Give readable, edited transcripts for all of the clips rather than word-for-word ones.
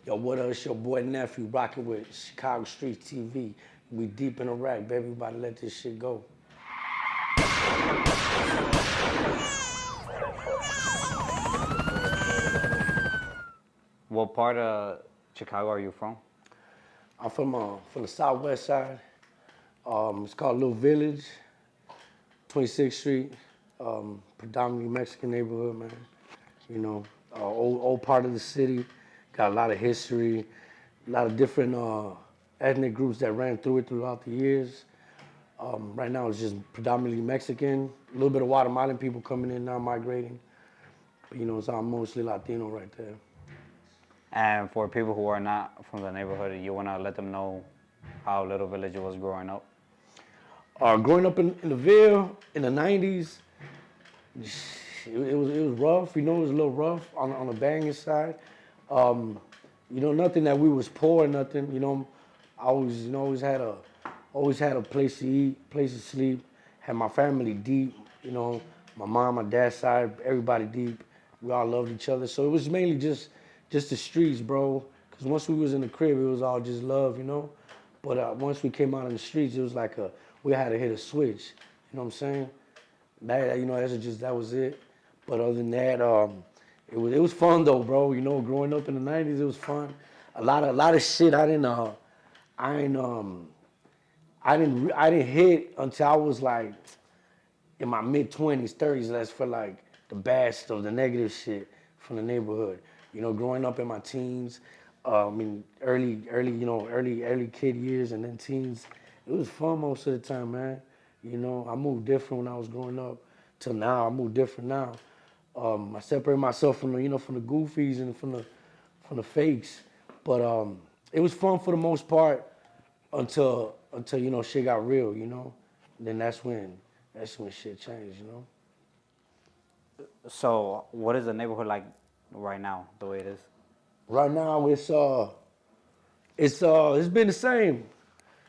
Yo, what up? It's your boy Nephew rocking with Chicago Streets TV. We deep in the rack, baby. We about to let this shit go. What part of Chicago are you from? I'm from the southwest side. It's called Little Village, 26th Street. Predominantly Mexican neighborhood, man. You know, old part of the city. Got a lot of history, a lot of different ethnic groups that ran through it throughout the years. Right now it's just predominantly Mexican. A little bit of Guatemalan people coming in now, migrating. But you know, it's all mostly Latino right there. And for people who are not from the neighborhood, you want to let them know how Little Village was growing up? Growing up in the Ville in the 90s, it was rough. You know, it was a little rough on the banging side. You know, nothing that we was poor, nothing. You know, I always had a place to eat, place to sleep. Had my family deep. You know, my mom, my dad's side, everybody deep. We all loved each other. So it was mainly just the streets, bro. Because once we was in the crib, it was all just love, you know. But once we came out in the streets, it was like we had to hit a switch. You know what I'm saying? That was it. But other than that, it was fun though, bro. You know, growing up in the '90s, it was fun. A lot of shit I didn't hit until I was like in my mid-20s, 30s. That's for like the bad stuff, the negative shit from the neighborhood. You know, growing up in my teens, early kid years and then teens, it was fun most of the time, man. You know, I moved different when I was growing up till now. I move different now. I separate myself from the goofies and from the fakes, but it was fun for the most part until you know shit got real. You know, then that's when shit changed. You know. So, what is the neighborhood like right now, the way it is? Right now it's been the same.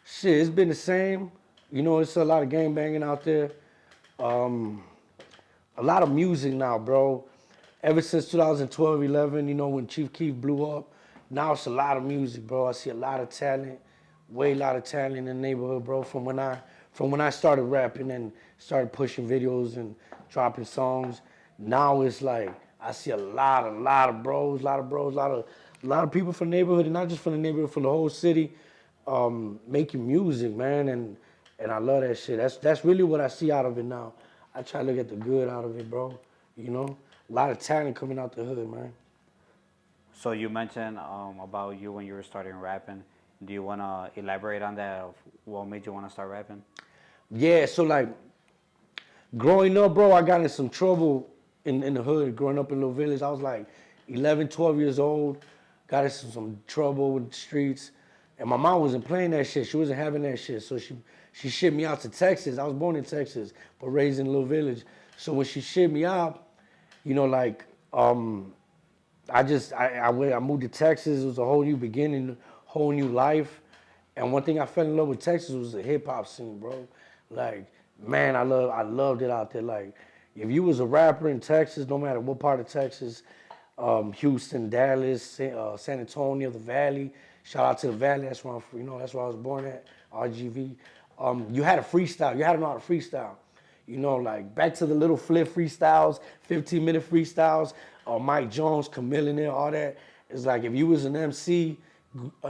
Shit, it's been the same. You know, it's a lot of gang banging out there. A lot of music now, bro. Ever since 2012, 11, you know, when Chief Keef blew up, now it's a lot of music, bro. I see a lot of talent, a lot of talent in the neighborhood, bro. From when I started rapping and started pushing videos and dropping songs, now it's like I see a lot of bros, a lot of people from the neighborhood, and not just from the neighborhood, from the whole city, making music, man, and I love that shit. That's really what I see out of it now. I try to look at the good out of it, bro. You know, a lot of talent coming out the hood, man. So, you mentioned about you when you were starting rapping. Do you want to elaborate on that? Of what made you want to start rapping? Yeah, so like growing up, bro, I got in some trouble in the hood. Growing up in Little Village, I was like 11, 12 years old. Got in some trouble with the streets. And my mom wasn't playing that shit. She wasn't having that shit. So she shipped me out to Texas. I was born in Texas, but raised in Little Village. So when she shipped me out, you know, like, I moved to Texas. It was a whole new beginning, whole new life. And one thing I fell in love with Texas was the hip hop scene, bro. Like, man, I loved it out there. Like, if you was a rapper in Texas, no matter what part of Texas, Houston, Dallas, San Antonio, the Valley. Shout out to the Valley. That's where that's where I was born at. RGV. You had a freestyle. You had to know how to freestyle. You know, like back to the little flip freestyles, 15-minute freestyles, Mike Jones, Chameleon, all that. It's like if you was an MC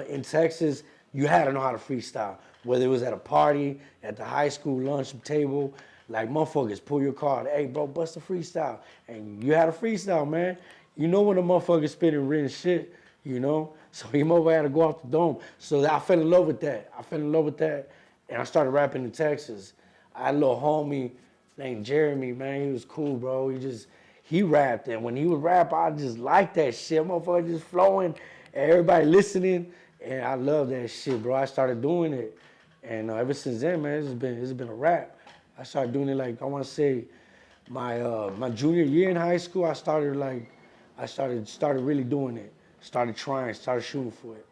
in Texas, you had to know how to freestyle. Whether it was at a party, at the high school lunch table, like motherfuckers pull your card. Hey, bro, bust a freestyle. And you had a freestyle, man. You know when a motherfucker spitting written shit, you know? So your mother had to go off the dome. So I fell in love with that. And I started rapping in Texas. I had a little homie named Jeremy, man. He was cool, bro. He rapped. And when he would rap, I just liked that shit. Motherfucker just flowing, and everybody listening. And I love that shit, bro. I started doing it. And ever since then, man, it's been a rap. I started doing it like, I want to say, my junior year in high school, I started really doing it. Started trying, started shooting for it.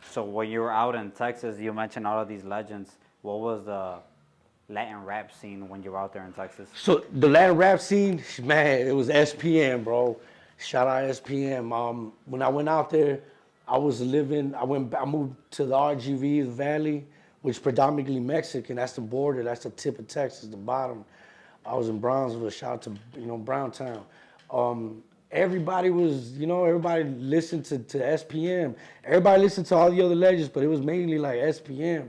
So, when you were out in Texas, you mentioned all of these legends. What was the Latin rap scene when you were out there in Texas? So the Latin rap scene, man, it was SPN, bro. Shout out SPM. When I went out there, I was living. I moved to the RGV Valley, which is predominantly Mexican. That's the border. That's the tip of Texas, the bottom. I was in Brownsville. Shout out to Browntown. Everybody was, everybody listened to SPM. Everybody listened to all the other legends, but it was mainly like SPM.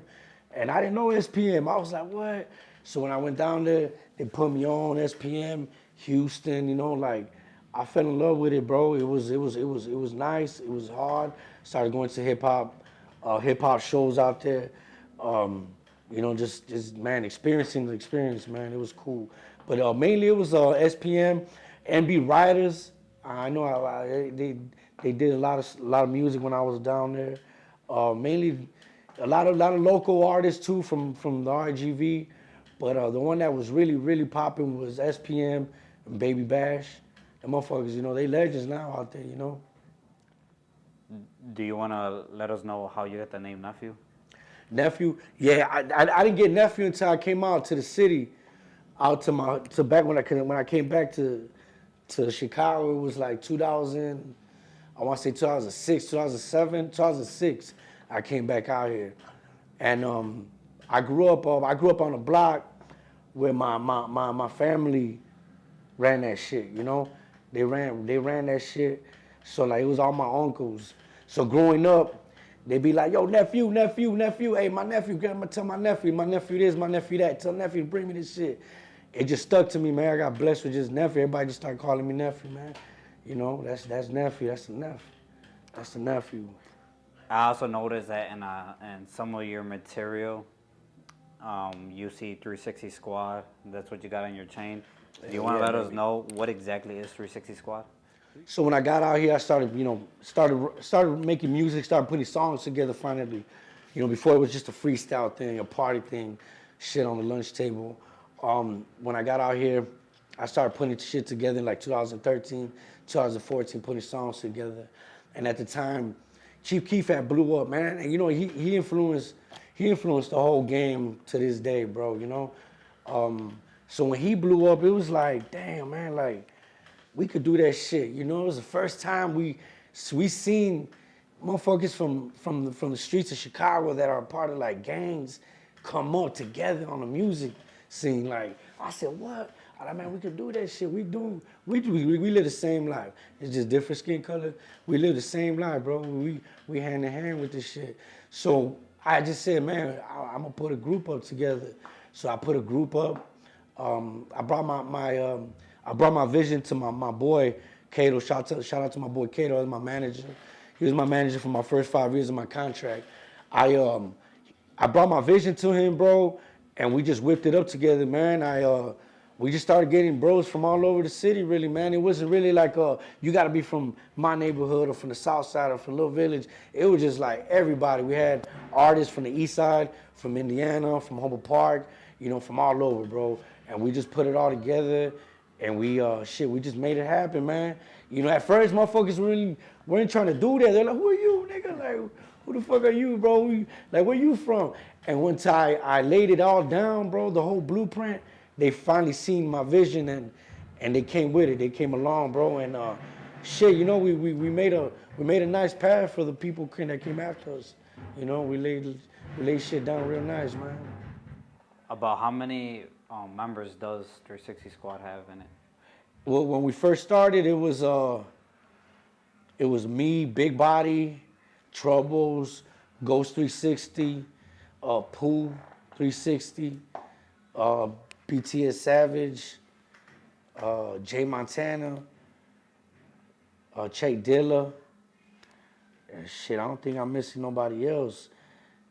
And I didn't know SPM. I was like, what? So when I went down there, they put me on SPM, Houston, like I fell in love with it, bro. It was nice. It was hard. Started going to hip hop shows out there. Um, just man, experiencing the experience, man. It was cool. But mainly it was SPM, NB Writers. I know they did a lot of music when I was down there. Mainly a lot of local artists too from the RGV. But the one that was really popping was SPM and Baby Bash. The motherfuckers, they legends now out there. Do you want to let us know how you got the name Nephew? Nephew, yeah, I didn't get nephew until I came out to the city, out to back when I came back to Chicago. It was like 2000, I want to say 2006, 2007, 2006. I came back out here, and I grew up on a block where my family ran that shit. They ran that shit. So like it was all my uncles. So growing up, they be like, yo, nephew, nephew, nephew. Hey, my nephew, tell my nephew this, my nephew that. Tell nephew to bring me this shit. It just stuck to me, man. I got blessed with just nephew. Everybody just started calling me nephew, man. That's nephew. That's the nephew. That's the nephew. I also noticed that in some of your material, you see 360 Squad. That's what you got on your chain. Do you want to Yeah, let us baby. know what exactly is 360 Squad? So when I got out here, I started making music, started putting songs together finally. Before it was just a freestyle thing, a party thing, shit on the lunch table. When I got out here, I started putting shit together in like 2013, 2014, putting songs together. And at the time, Chief Keef had blew up, man. And he influenced the whole game to this day, bro. So when he blew up, it was like, damn, man, like we could do that shit. It was the first time we seen motherfuckers from the streets of Chicago that are part of like gangs come up together on the music scene. Like I said, what? I like, man, we could do that shit. We live the same life. It's just different skin color. We live the same life, bro. We hand in hand with this shit. So I just said, man, I'm gonna put a group up together. So I put a group up. I brought my vision to my boy Cato. Shout out to my boy Cato as my manager. He was my manager for my first 5 years of my contract. I brought my vision to him, bro, and we just whipped it up together, man. We just started getting bros from all over the city, really, man. It wasn't really like you got to be from my neighborhood or from the south side or from Little Village. It was just like everybody. We had artists from the east side, from Indiana, from Humboldt Park, from all over, bro. And we just put it all together, and we just made it happen, man. At first, motherfuckers really weren't trying to do that. They're like, who are you, nigga? Like, who the fuck are you, bro? Like, where you from? And once I laid it all down, bro, the whole blueprint, they finally seen my vision and they came with it. They came along, bro. And we made a nice path for the people that came after us. We laid shit down real nice, man. About how many members does 360 Squad have in it? Well, when we first started, it was me, Big Body, Troubles, Ghost 360, Pooh 360, uh, BTS Savage, Jay Montana, Che Dilla. And shit, I don't think I'm missing nobody else.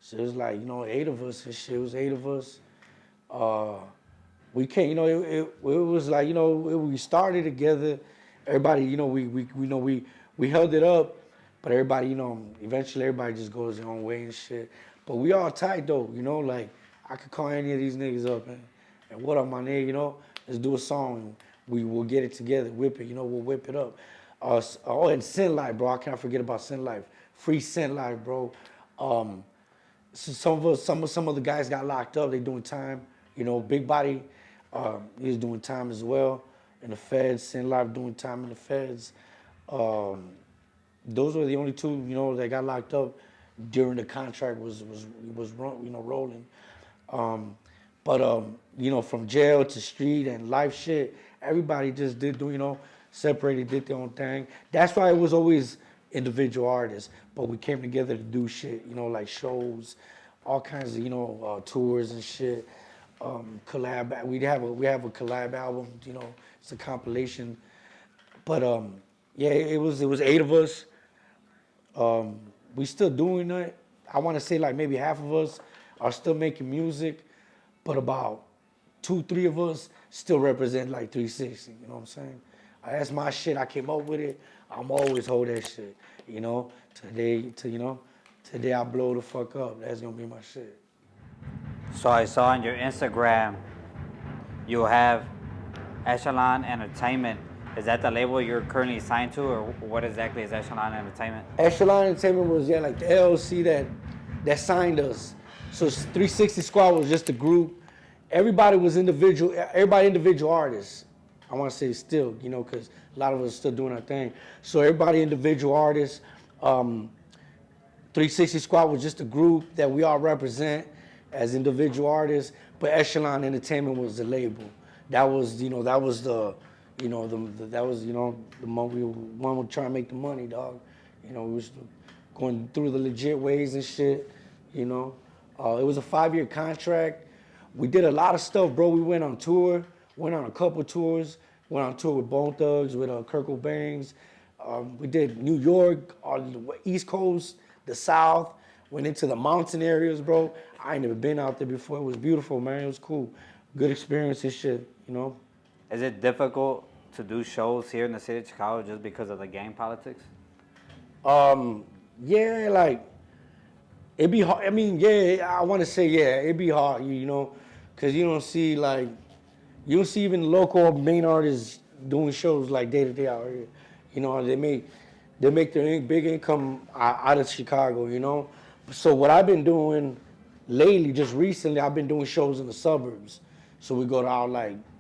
So it was like, 8 of us and shit. It was 8 of us. Uh, we can't, it was like, we started together. Everybody, we held it up, but everybody, eventually everybody just goes their own way and shit. But we all tight though, like I could call any of these niggas up and what up, my nigga, let's do a song. We will get it together, whip it, we'll whip it up. And Sin Life, bro. I can't forget about Sin Life. Free Sin Life, bro. So some of the guys got locked up. They doing time. Big Body, he's doing time as well in the feds. Sin Life doing time in the feds. Um, those were the only two, that got locked up during the contract rolling. Um, but from jail to street and life shit, everybody just separated, did their own thing. That's why it was always individual artists, but we came together to do shit, like shows, all kinds of, tours and shit. Collab. We have a collab album. It's a compilation. But yeah, it was eight of us. We still doing it. I want to say like maybe half of us are still making music, but about two, three of us still represent like 360. You know what I'm saying? That's my shit. I came up with it. I'm always hold that shit. Today I blow the fuck up. That's gonna be my shit. So I saw on your Instagram you have Echelon Entertainment. Is that the label you're currently signed to, or what exactly is Echelon Entertainment? Echelon Entertainment was like the LLC that signed us. So 360 Squad was just a group. Everybody was individual. Everybody individual artists. I want to say still, because a lot of us are still doing our thing. So everybody individual artists. 360 Squad was just a group that we all represent as individual artists. But Echelon Entertainment was the label. That was, that was the one we trying to make the money, dog. We was going through the legit ways and shit. It was a 5-year contract. We did a lot of stuff, bro. We went on tour, went on a couple tours, went on tour with Bone Thugs, with Kirk Bangs. We did New York, the East Coast, the South, went into the mountain areas, bro. I ain't never been out there before. It was beautiful, man. It was cool. Good experience and shit. Is it difficult to do shows here in the city of Chicago just because of the gang politics? Yeah, like, it'd be hard. I mean, yeah, I want to say, yeah, it'd be hard, because you don't see, like, you don't see even local main artists doing shows like day to day out here. They make their big income out of Chicago. So what I've been doing lately, just recently, I've been doing shows in the suburbs. So we go to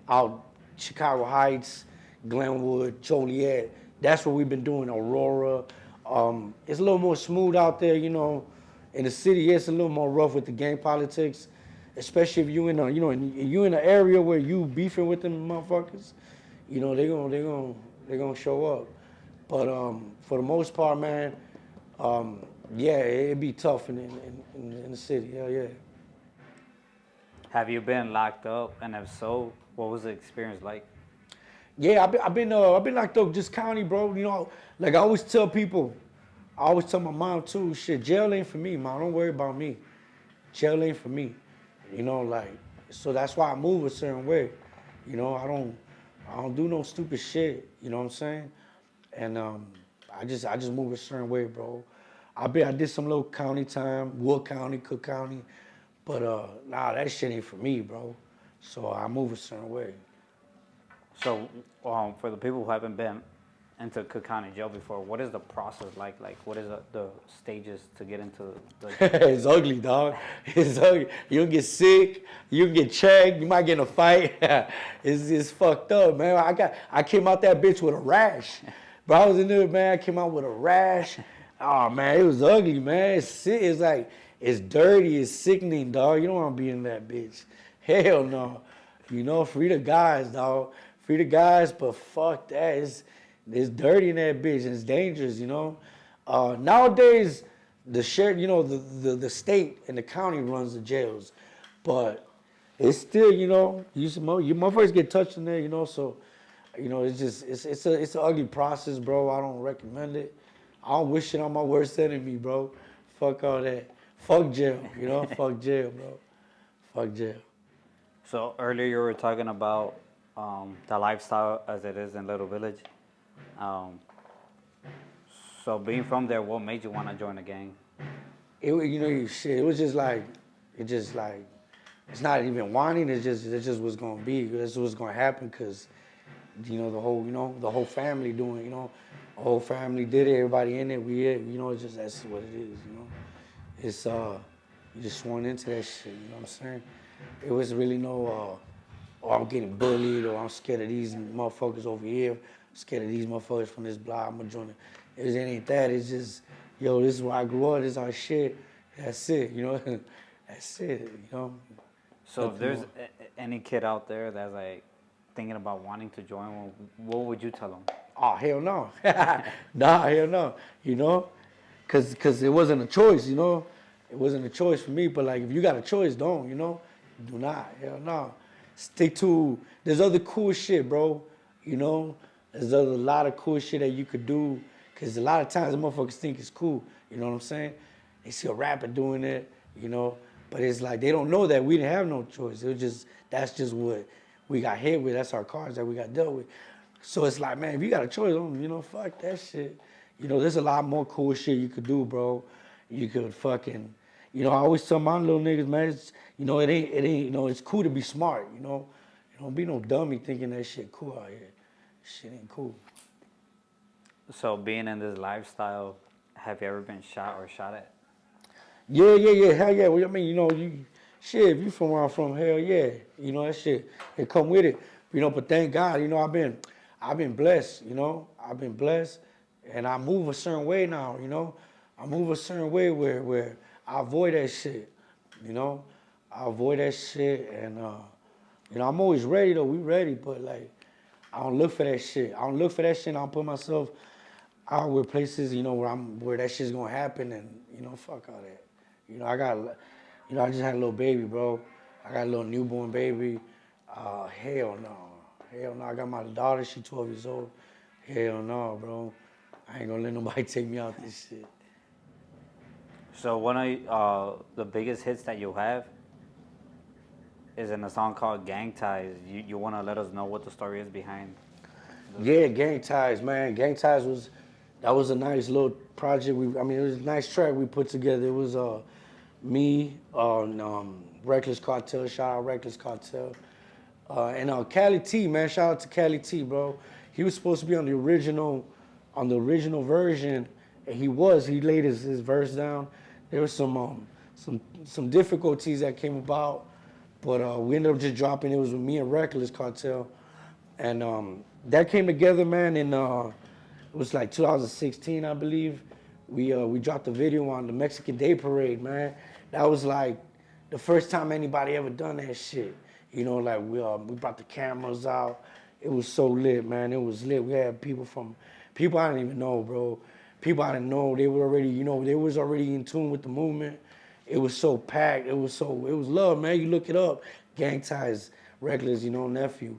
out Chicago Heights, Glenwood, Joliet. That's what we've been doing. Aurora. It's a little more smooth out there. In the city, it's a little more rough with the gang politics, especially if you you in an area where you beefing with them motherfuckers. They gonna show up. But for the most part, man, yeah, it'd be tough in the city. Hell yeah. Have you been locked up, and if so, what was the experience like? Yeah, I've been locked up just county, bro. Like I always tell people, I always tell my mom too, shit, jail ain't for me, mom. Don't worry about me. Jail ain't for me. Like, so that's why I move a certain way. I don't do no stupid shit. You know what I'm saying? And I just move a certain way, bro. I did some little county time, Wood County, Cook County, but nah, that shit ain't for me, bro. So I move a certain way. So, for the people who haven't been into Cook County Jail before, what is the process like? Like, what is the stages to get into the It's ugly, dog. It's ugly. You'll get sick. You'll get checked. You might get in a fight. It's fucked up, man. I came out that bitch with a rash. But I was in there, man. I came out with a rash. Oh man, it was ugly, man. It's like it's dirty. It's sickening, dog. You don't want to be in that bitch. Hell no. Free the guys, dog. Free the guys, but fuck that. It's dirty in that bitch and it's dangerous, Nowadays, the sheriff, the state and the county runs the jails, but it's still, you motherfuckers get touched in there, so, it's an ugly process, bro. I don't recommend it. I don't wish it on my worst enemy, bro. Fuck all that. Fuck jail, fuck jail, bro. Fuck jail. So earlier you were talking about the lifestyle as it is in Little Village. So being from there, what made you want to join the gang? Shit. It was just like, it's not even wanting. It's just what's gonna be. It's what's gonna happen. Cause, the whole family doing. The whole family did it. Everybody in it. It's just that's what it is. It's you just sworn into that shit. You know what I'm saying? It was really no. Oh, I'm getting bullied, or I'm scared of these motherfuckers over here. scared of these motherfuckers from this block. I'm gonna join it. It ain't that. It's just, yo, this is where I grew up. This is our shit. That's it. You know, that's it. You know. So if there's any kid out there that's like thinking about wanting to join, what would you tell them? Oh, hell no. Nah, hell no. You know? Cause it wasn't a choice, you know? It wasn't a choice for me, but like if you got a choice, don't, you know? Do not. Hell no. Stick to, there's other cool shit, bro. You know? There's a lot of cool shit that you could do. Cause a lot of times the motherfuckers think it's cool. You know what I'm saying? They see a rapper doing it, you know? But it's like they don't know that we didn't have no choice. It was just, that's just what we got hit with. That's our cards that we got dealt with. So it's like, man, if you got a choice, you know, fuck that shit. You know, there's a lot more cool shit you could do, bro. You could fucking, you know, I always tell my little niggas, man, it's, you know, it ain't, you know, it's cool to be smart, you know. You don't be no dummy thinking that shit cool out here. Shit ain't cool. So being in this lifestyle, have you ever been shot or shot at? Yeah, hell yeah. Well, I mean, you know, shit, if you from where I'm from, hell yeah. You know, that shit, it come with it. You know, but thank God, you know, I've been blessed, you know. I've been blessed, and I move a certain way now, you know. I move a certain way where I avoid that shit, you know. I avoid that shit, and, you know, I'm always ready, though. We ready, but, like, I don't look for that shit. I don't look for that shit, and I don't put myself out with places, you know, where that shit's gonna happen, and, you know, fuck all that. You know, I just had a little baby, bro. I got a little newborn baby. Hell no. Hell no. I got my daughter, she 12 years old. Hell no, bro. I ain't gonna let nobody take me out this shit. So one of the biggest hits that you have is in a song called Gang Ties. You want to let us know what the story is behind? Yeah, Gang Ties, man. Gang Ties that was a nice little project. It was a nice track we put together. It was me on Reckless Cartel. Shout out Reckless Cartel. And Cali T, man, shout out to Cali T, bro. He was supposed to be on the original version, and he laid his verse down. There was some difficulties that came about, but we ended up just dropping. It was with me and Reckless Cartel, and that came together, man. In it was like 2016, I believe. We dropped the video on the Mexican Day Parade, man. That was like the first time anybody ever done that shit. You know, like we brought the cameras out. It was so lit, man. It was lit. We had people I didn't even know, bro. People I didn't know. They were already, you know, they was already in tune with the movement. It was so packed. It was love, man. You look it up. Gang Ties, Reckless, you know, Nephew.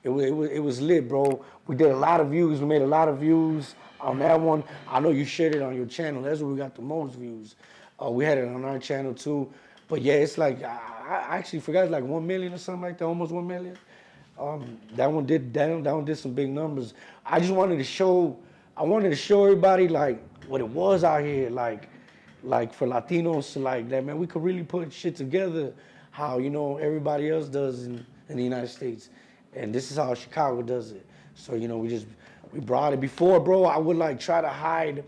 It was lit, bro. We did a lot of views. We made a lot of views on that one. I know you shared it on your channel. That's where we got the most views. We had it on our channel too. But yeah, it's like I actually forgot, it's like 1 million or something like that, almost 1 million. That one did some big numbers. I wanted to show everybody like what it was out here, like for Latinos, like that, man. We could really put shit together, how, you know, everybody else does in the United States, and this is how Chicago does it. So, you know, we brought it. Before, bro, I would like try to hide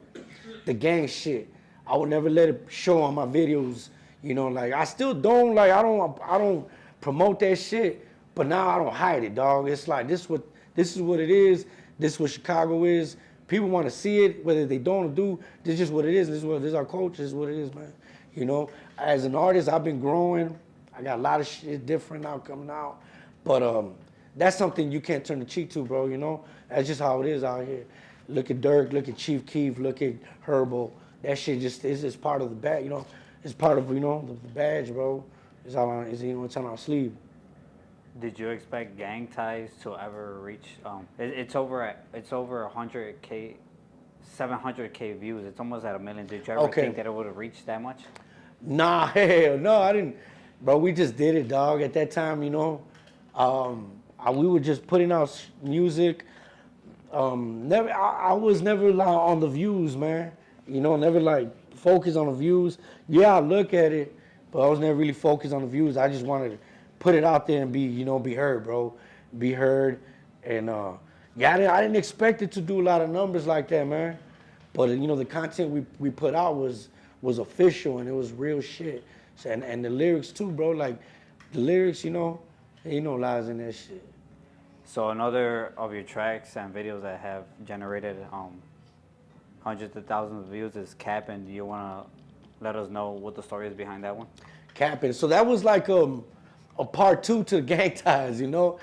the gang shit. I would never let it show on my videos. You know, like I still don't, like I don't promote that shit, but now I don't hide it, dog. It's like this is what it is. This is what Chicago is. People want to see it, whether they don't or do. This is just what it is. This is our culture. This is what it is, man. You know, as an artist, I've been growing. I got a lot of shit different now coming out, but that's something you can't turn the cheek to, bro. You know, that's just how it is out here. Look at Dirk. Look at Chief Keef. Look at Herbo. That shit is just part of the bag, you know. It's part of, you know, the badge, bro. It's on our sleeve. Did you expect Gang Ties to ever reach? It's over 100K, 700K views. It's almost at 1 million. Did you ever think that it would have reached that much? Nah, hell no, I didn't. Bro, we just did it, dog. At that time, you know, we were just putting out music. I was never like on the views, man. You know, never like focused on the views. Yeah, I look at it, but I was never really focused on the views. I just wanted to put it out there and be heard, bro. Be heard. And yeah, I didn't expect it to do a lot of numbers like that, man. But you know, the content we put out was official and it was real shit. So, and the lyrics too, bro. Like the lyrics, you know, ain't no lies in that shit. So another of your tracks and videos that have generated hundreds of thousands of views is Cappin. Do you want to let us know what the story is behind that one? Capping. So that was like a part two to Gang Ties, you know.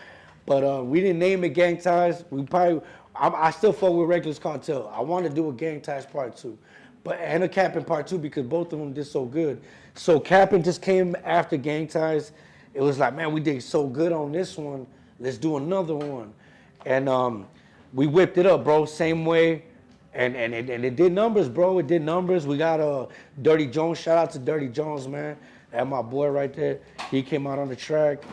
But we didn't name it Gang Ties. We probably, I still fuck with Reckless Cartel. I want to do a Gang Ties part two, but and a Capping part two because both of them did so good. So Capping just came after Gang Ties. It was like, man, we did so good on this one. Let's do another one, and we whipped it up, bro. Same way. And it did numbers, bro. It did numbers. We got Dirty Jones. Shout out to Dirty Jones, man. That my boy right there. He came out on the track.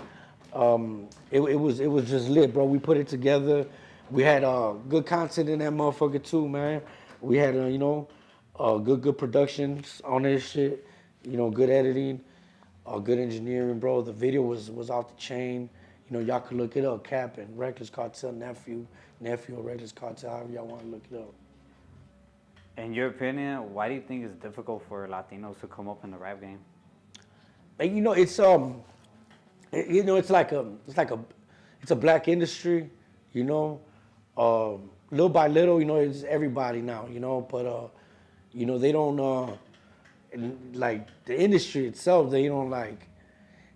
It was just lit, bro. We put it together. We had good content in that motherfucker too, man. We had good productions on this shit. You know, good editing, good engineering, bro. The video was off the chain. You know, y'all could look it up. Cappin, Reckless Cartel, Nephew, or Reckless Cartel, however y'all want to look it up. In your opinion, why do you think it's difficult for Latinos to come up in the rap game? And you know, it's a black industry, you know. Little by little, you know, it's everybody now, you know. But you know, they don't like the industry itself. They don't like.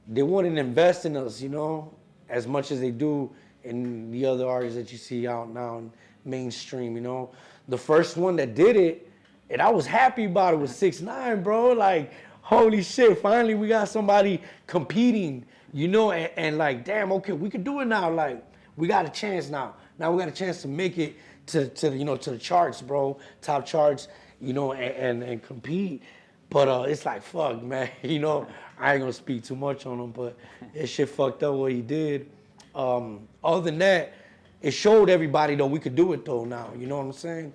They wouldn't invest in us, you know, as much as they do in the other artists that you see out now in mainstream, you know. The first one that did it, and I was happy about it, was 6ix9ine, bro. Like, holy shit, finally we got somebody competing, you know, and like, damn, okay, we can do it now. Like, we got a chance now. Now we got a chance to make it to the charts, bro, top charts, you know, and compete. But it's like, fuck, man, you know, I ain't gonna speak too much on him, but that shit fucked up what he did. Other than that, it showed everybody though we could do it though now. You know what I'm saying?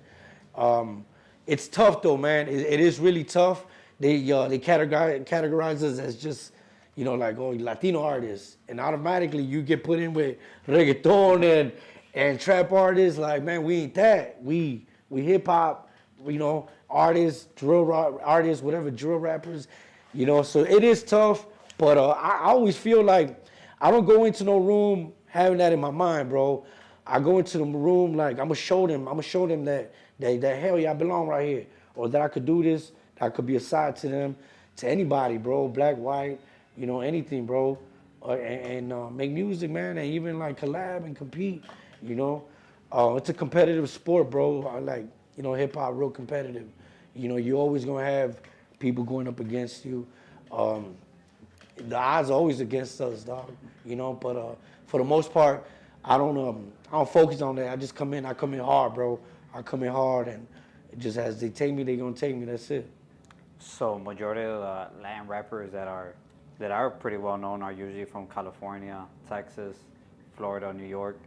It's tough though, man. It is really tough. They categorize us as just, you know, like, oh, Latino artists, and automatically you get put in with reggaeton and trap artists. Like, man, we ain't that. We hip hop, you know, artists, artists, whatever, drill rappers, you know. So it is tough, but I always feel like I don't go into no room having that in my mind, bro. I go into the room like I'm gonna show them that hell yeah, I belong right here, or that I could do this, that I could be a side to them, to anybody, bro, black, white, you know, anything, bro, and make music, man, and even like collab and compete, you know. It's a competitive sport, bro. I like, you know, hip hop, real competitive. You know, you're always gonna have people going up against you. The odds are always against us, dog. You know, but for the most part, I don't focus on that. I come in hard, bro. I come in hard, and just as they take me, they gonna take me. That's it. So majority of the Latin rappers that are pretty well known are usually from California, Texas, Florida, New York.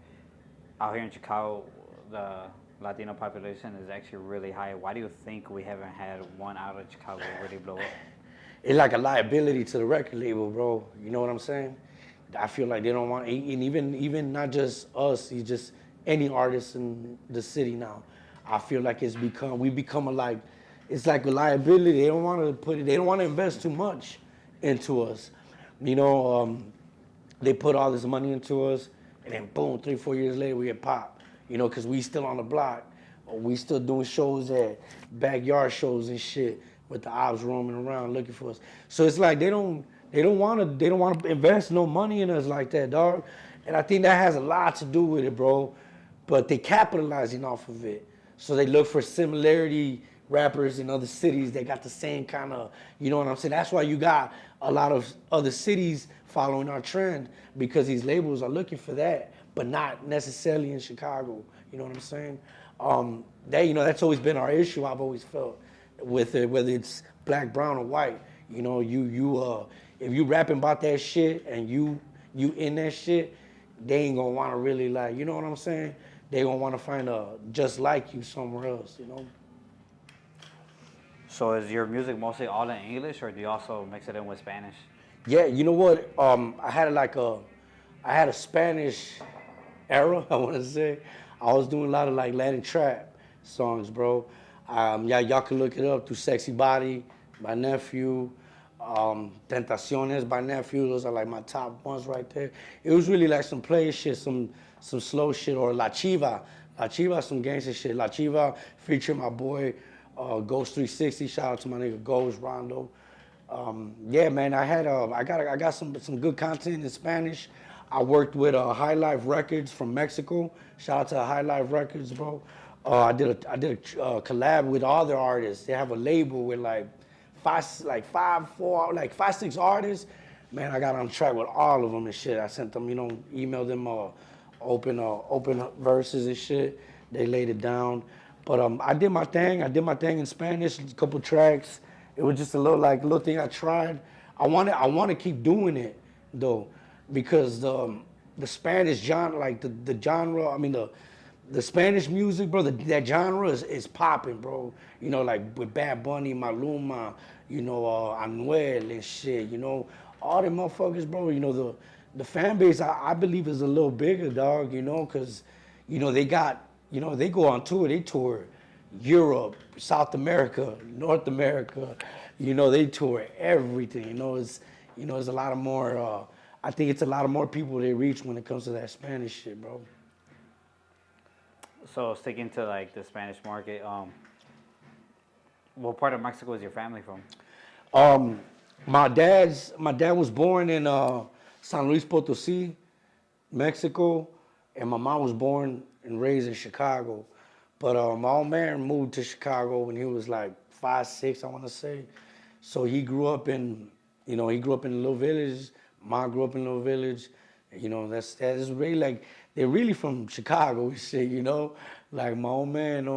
Out here in Chicago, the Latino population is actually really high. Why do you think we haven't had one out of Chicago really blow up? It's like a liability to the record label, bro. You know what I'm saying? I feel like they don't want, and even not just us, it's just any artist in the city now. I feel like we become it's like a liability. They don't want to invest too much into us. You know, they put all this money into us, and then boom, 3-4 years later we get popped. You know, because we still on the block, or we still doing shows at backyard shows and shit with the ops roaming around looking for us. So it's like they don't want to invest no money in us like that, dog. And I think that has a lot to do with it, bro. But they capitalizing off of it. So they look for similarity rappers in other cities that got the same kind of, you know what I'm saying? That's why you got a lot of other cities following our trend, because these labels are looking for that, but not necessarily in Chicago. You know what I'm saying? That's always been our issue. I've always felt with it, whether it's black, brown, or white. You know, if you rapping about that shit and you in that shit, they ain't gonna want to really, like, you know what I'm saying? They gonna want to find a just like you somewhere else. You know. So is your music mostly all in English, or do you also mix it in with Spanish? Yeah, you know what? I had a Spanish era. I want to say, I was doing a lot of like Latin trap songs, bro. Yeah, y'all can look it up through "Sexy Body" by Nephew. Tentaciones by Nephew. Those are like my top ones right there. It was really like some play shit, some slow shit, or La Chiva. La Chiva, some gangster shit. La Chiva featuring my boy Ghost 360. Shout out to my nigga Ghost Rondo. Yeah, man, I got some good content in Spanish. I worked with High Life Records from Mexico. Shout out to High Life Records, bro. I did a collab with other artists. They have a label with like five, six artists. Man, I got on track with all of them and shit. I sent them, emailed them open verses and shit. They laid it down. But I did my thing. I did my thing in Spanish, a couple tracks. It was just a little thing I tried. I want to keep doing it though, because the Spanish genre, like the genre, I mean the Spanish music, bro, that genre is popping, bro. Like with Bad Bunny, Maluma, Anuel and shit, all them motherfuckers, bro. The fan base, I believe, is a little bigger, dog, because, they go on tour, they tour Europe, South America, North America, they tour everything, it's a lot of more, I think it's a lot of more people they reach when it comes to that Spanish shit, bro. So sticking to like the Spanish market, what part of Mexico is your family from? Um, my dad was born in San Luis Potosí, Mexico, and my mom was born and raised in Chicago. But my old man moved to Chicago when he was like 5, 6, I want to say. So he grew up in a little village. Mom grew up in a little village. That's really like they're really from Chicago and shit. Like my old man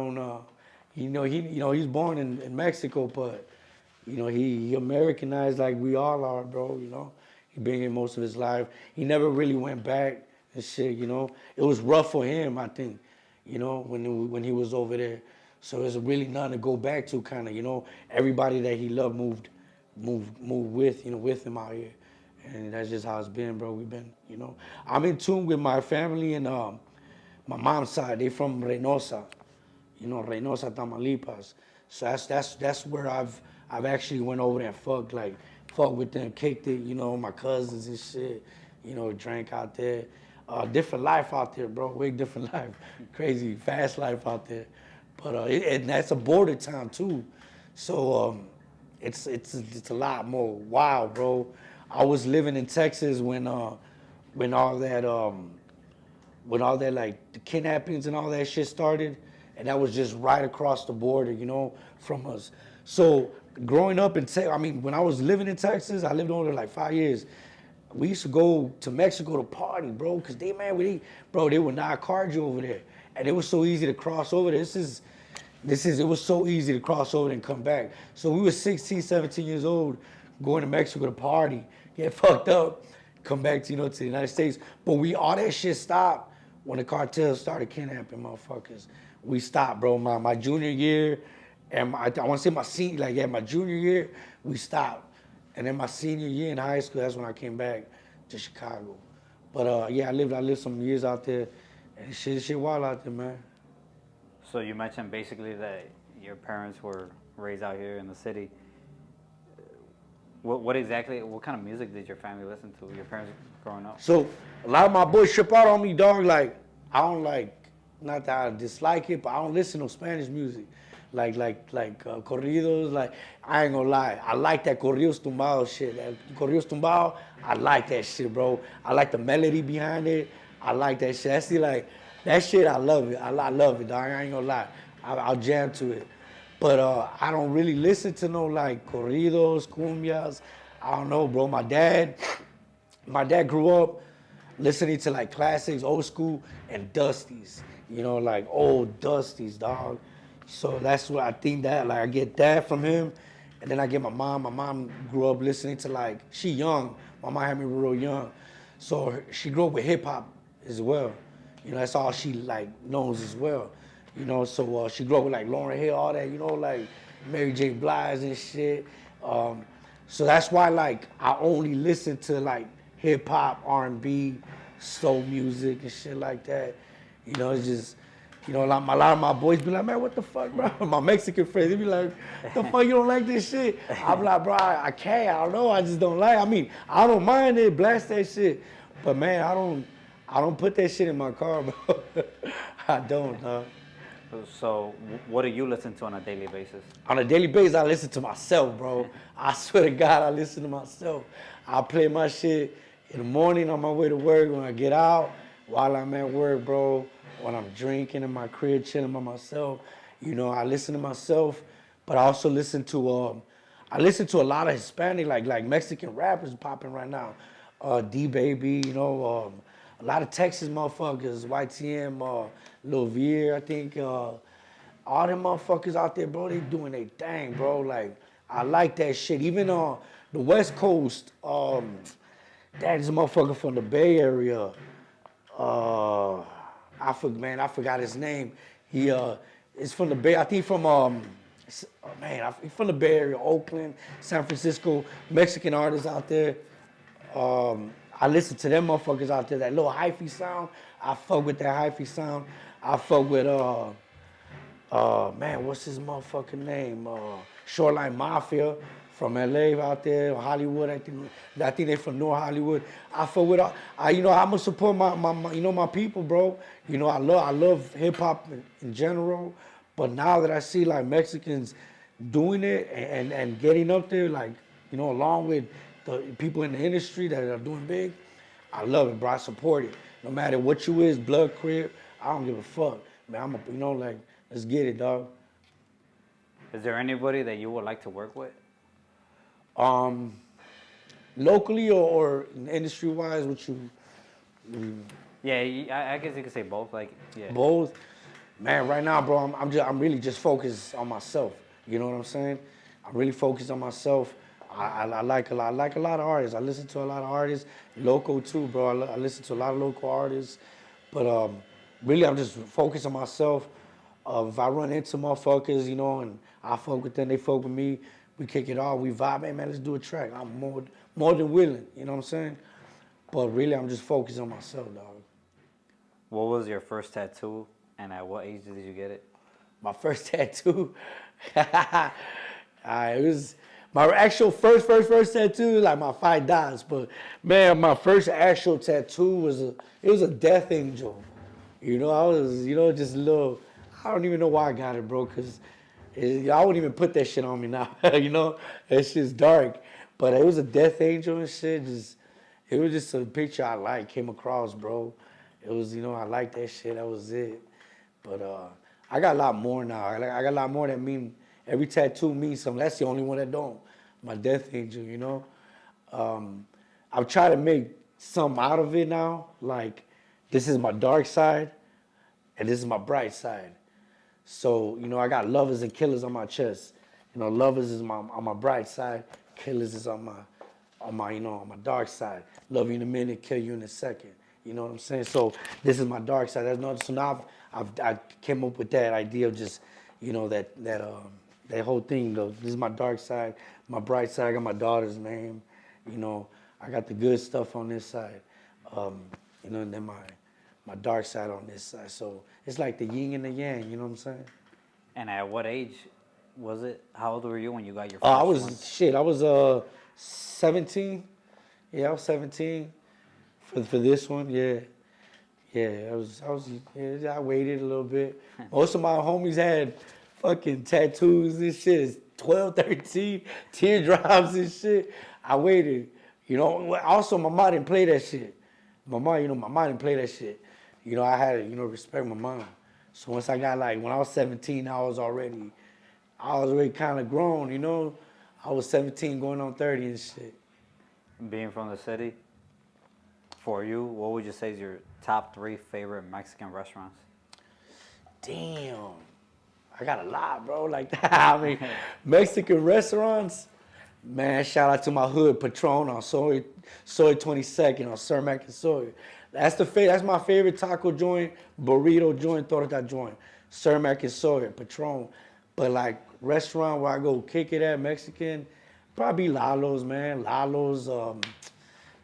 he's born in Mexico, but he Americanized like we all are, bro. He been here most of his life. He never really went back and shit. It was rough for him, I think. When he was over there, so there's really nothing to go back to. Kind of, everybody that he loved moved with him out here, and that's just how it's been, bro. We've been, I'm in tune with my family and my mom's side. They from Reynosa, Reynosa, Tamaulipas. So that's where I've actually went over there and fucked with them, kicked it, my cousins and shit, drank out there. Different life out there, bro. Way different life. Crazy, fast life out there. But and that's a border town too. So it's a lot more wild, bro. I was living in Texas when all that like the kidnappings and all that shit started, and that was just right across the border, from us. So growing up in Texas, I mean, when I was living in Texas, I lived over there like 5 years. We used to go to Mexico to party, bro, because they would not card you over there, and it was so easy to cross over. It was so easy to cross over and come back. So we were 16, 17 years old, going to Mexico to party, get fucked up, come back to the United States. But all that shit stopped when the cartels started kidnapping motherfuckers. We stopped, bro. My junior year, and I want to say my junior year, we stopped. And then my senior year in high school, that's when I came back to Chicago. But I lived some years out there, and shit wild out there, man. So you mentioned basically that your parents were raised out here in the city. What kind of music did your family listen to? Your parents growing up? So a lot of my boys trip out on me, dog. Like I don't like, not that I dislike it, but I don't listen to Spanish music, like corridos. Like I ain't gonna lie, I like that corridos tumbado shit. That corridos tumbado, I like that shit, bro. I like the melody behind it. I like that shit. That shit. I love it. I love it, dog. I ain't gonna lie. I'll jam to it. But I don't really listen to no like corridos, cumbias. I don't know, bro. My dad grew up listening to like classics, old school, and dusties. Like old dusties, dog. So that's what I think that like I get that from him, and then I get my mom. My mom grew up listening to like she young. My mom had me real young, so she grew up with hip hop as well. That's all she like knows as well. So she grew up with like Lauryn Hill, all that, like Mary J. Blige and shit. So that's why like I only listen to like hip hop, R&B, soul music and shit like that. It's just You know, like a lot of my boys be like, man, what the fuck, bro? My Mexican friends, they be like, the fuck you don't like this shit? I'm like, bro, I can't. I don't know. I just don't like. I mean, I don't mind it. Blast that shit, but man, I don't put that shit in my car, bro. I don't, dog. So, what do you listen to on a daily basis? On a daily basis, I listen to myself, bro. I swear to God, I listen to myself. I play my shit in the morning on my way to work, when I get out, while I'm at work, bro, when I'm drinking in my crib, chilling by myself. You know, I listen to myself, but I also I listen to a lot of Hispanic, like Mexican rappers popping right now. D Baby, you know, a lot of Texas motherfuckers, YTM, Lil Veer, I think. All them motherfuckers out there, bro, they doing their thing, bro. Like, I like that shit. Even on the West Coast, that is a motherfucker from the Bay Area. Uh, I forgot his name. He is from the Bay. I think from he's from the Bay Area, Oakland, San Francisco. Mexican artists out there. I listen to them motherfuckers out there. That little hyphy sound. I fuck with that hyphy sound. I fuck with man, what's his motherfucking name? Shoreline Mafia from LA out there, Hollywood. I think they from North Hollywood. I fuck with, you know, I'ma support you know, my people, bro. You know, I love hip hop in general, but now that I see like Mexicans doing it and getting up there, like, you know, along with the people in the industry that are doing big, I love it, bro. I support it. No matter what you is, blood, crib, I don't give a fuck. Man, you know, like, let's get it, dog. Is there anybody that you would like to work with? Um, Locally or industry wise, what you Yeah, I guess you could say both. Like, yeah. both? Man, right now, bro, I'm really just focused on myself. You know what I'm saying? I'm really focused on myself. I like a lot. I like a lot of artists. I listen to a lot of artists, local too, bro. I listen to a lot of local artists, but really, I'm just focused on myself. If I run into motherfuckers, you know, and I fuck with them, they fuck with me, we kick it off, we vibe, hey man, let's do a track. I'm more than willing, you know what I'm saying? But really, I'm just focused on myself, dog. What was your first tattoo, and at what age did you get it? My first tattoo, it was my actual first tattoo, like my $5. But man, my first actual tattoo it was a death angel. You know, I was, you know, just a little. I don't even know why I got it, bro, cause I wouldn't even put that shit on me now. You know, that shit's dark. But it was a death angel and shit. It was just a picture came across, bro. It was, you know, I like that shit. That was it. But I got a lot more now. I got a lot more that mean every tattoo means something. That's the only one that don't. My death angel, you know. I've tried to make something out of it now. Like, this is my dark side, and this is my bright side. So, you know, I got lovers and killers on my chest. You know, lovers is on my bright side, killers is on my, you know, on my dark side. Love you in a minute, kill you in a second. You know what I'm saying? So this is my dark side. So now I came up with that idea of just, you know, that whole thing. Though, this is my dark side, my bright side. I got my daughter's name. You know, I got the good stuff on this side. You know, and then my dark side on this side. So it's like the yin and the yang, you know what I'm saying? And at what age was it? How old were you when you got your first I one? was 17. Yeah, I was 17 for this one. Yeah. Yeah, I waited a little bit. Most of my homies had fucking tattoos and shit, 12, 13, teardrops and shit. I waited. You know, also my mom didn't play that shit. My mom didn't play that shit. You know, I had to, you know, respect my mom. So once I got when I was 17, I was already kind of grown, you know. I was 17 going on 30 and shit. Being from the city, for you, what would you say is your top 3 favorite Mexican restaurants? Damn. I got a lot, bro. Like that. I mean, Mexican restaurants, man, shout out to my hood, Patron on Soy 22nd on Cermak and Soy. That's my favorite taco joint, burrito joint, torta joint. Cermak and Soy, Patron. But like restaurant where I go kick it at Mexican, probably Lalo's, man. Lalo's.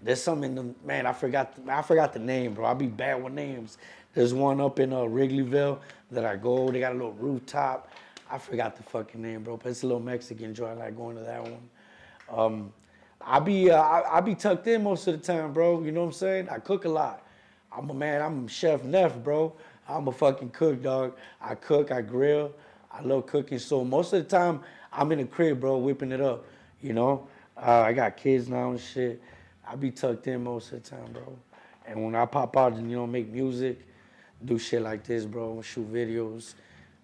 There's something in the man. I forgot the name, bro. I be bad with names. There's one up in Wrigleyville that I go. They got a little rooftop. I forgot the fucking name, bro, but it's a little Mexican joint. I like going to that one. I be tucked in most of the time, bro. You know what I'm saying? I cook a lot. I'm Chef Neff, bro. I'm a fucking cook, dog. I cook, I grill. I love cooking. So most of the time, I'm in the crib, bro, whipping it up. You know, I got kids now and shit. I be tucked in most of the time, bro. And when I pop out and make music, do shit like this, bro, shoot videos,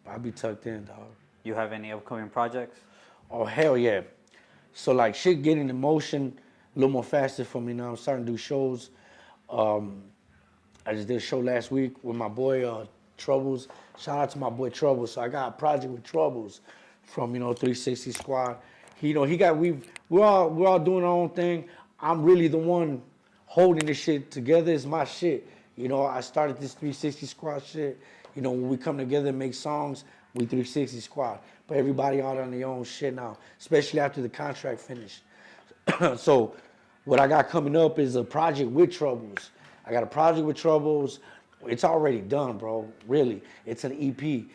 I be tucked in, dog. You have any upcoming projects? Oh hell yeah! So like shit getting in motion a little more faster for me now. I'm starting to do shows. Um, I just did a show last week with my boy Troubles. Shout out to my boy Troubles. So I got a project with Troubles from 360 Squad. He got we're all doing our own thing. I'm really the one holding this shit together. It's my shit. I started this 360 Squad shit. When we come together and make songs, we 360 Squad. But everybody out on their own shit now, especially after the contract finished. So what I got coming up is a project with Troubles. I got a project with Troubles. It's already done, bro. Really, it's an EP.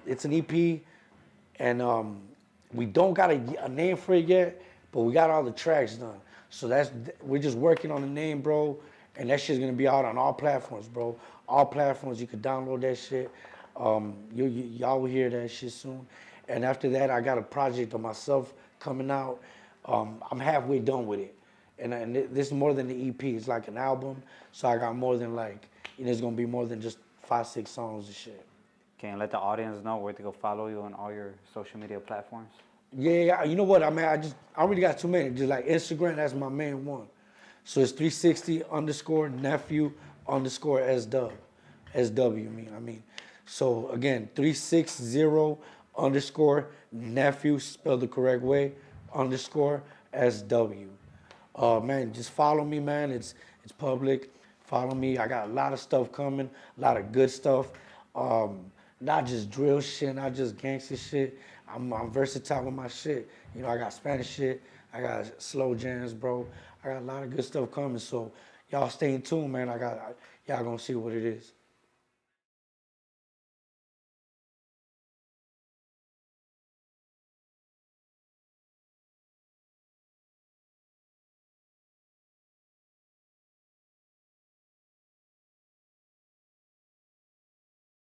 It's an EP, and we don't got a name for it yet, but we got all the tracks done. So we're just working on the name, bro. And that shit's gonna be out on all platforms, bro. All platforms, you can download that shit. Y'all will hear that shit soon. And after that, I got a project of myself coming out. I'm halfway done with it. And this is more than the EP. It's like an album. So I got more than it's gonna be more than just 5-6 songs and shit. Can you let the audience know where to go follow you on all your social media platforms? Yeah, you know what? I already got too many. Just like Instagram, that's my main one. So it's 360 underscore nephew underscore SW. So again, 360 underscore nephew, spelled the correct way, underscore SW. Man, just follow me, man. It's public. Follow me. I got a lot of stuff coming, a lot of good stuff. Not just drill shit, not just gangster shit. I'm versatile with my shit. I got Spanish shit. I got slow jams, bro. I got a lot of good stuff coming. So y'all stay tuned, man. Y'all gonna see what it is.